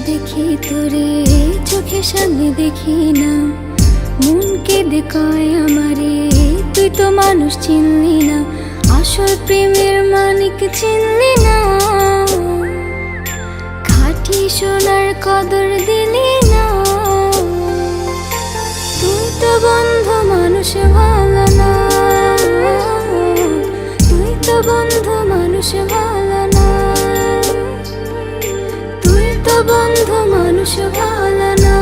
দেখি তোরে চোখের সামনে দেখি না, মন কেঁদে কয় আমারে তুই তো মানুষ চিনলি না, আসল প্রেমের মানিক চিনলি না, খাঁটি সোনার কদর দিলি না। তুই তো বন্ধু মানুষ ভালো না, তুই তো বন্ধু মানুষ ভালো না, তুই তো বন্ধু মানুষ ভালো না,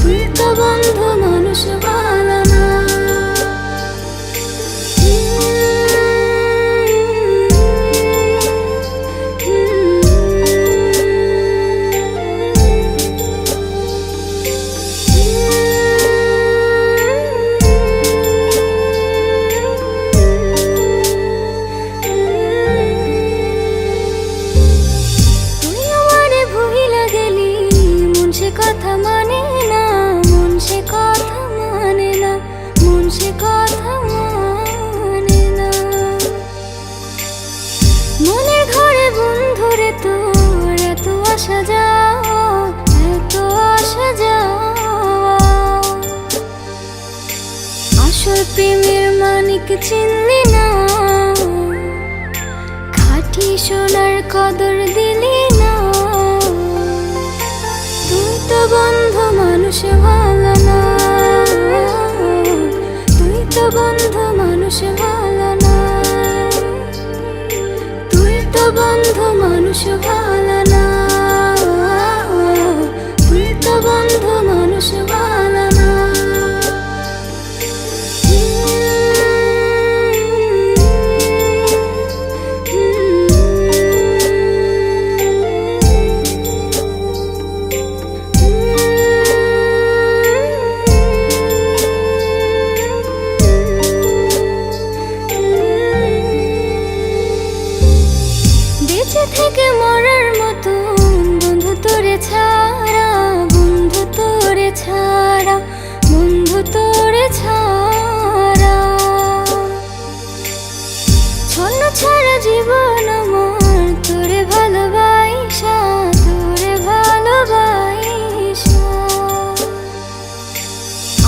তুই তো বন্ধু মানুষ ভালো না। কথা মানে না মন, সে কথা মানে না মন, সে কথা মানে না। মনের ঘরে বন্ধুরে তোর এত আসা যাওয়া, এত আসা যাওয়া, আসল প্রেমের মানিক চিনলি না, খাঁটি সোনার কদর দিলি না। তুই তো বন্ধু মানুষ ভালো না, তুই তো বন্ধু মানুষ ভালো না, তুই তো বন্ধু মানুষ ভালো না, তুই তো বন্ধু মানুষ ভালো না। বেঁচে থেকে মরার মতো বন্ধু তোরে ছাড়া, বন্ধু তোরে ছাড়া, বন্ধু তোরে ছাড়া, ছন্ন ছাড়া জীবন আমার তোরে ভালোবাসা, তোরে ভালোবাসা,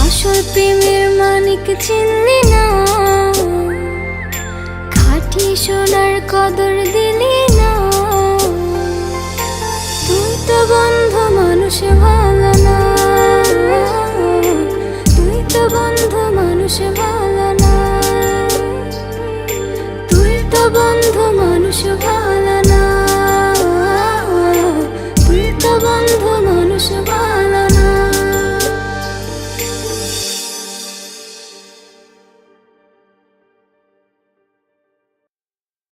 আসল প্রেমের মানিক চিনলি না, খাঁটি সোনার কদর দিলি না। তুই তো বন্ধু মানুষ ভালো না, তুই তো বন্ধু মানুষ ভালো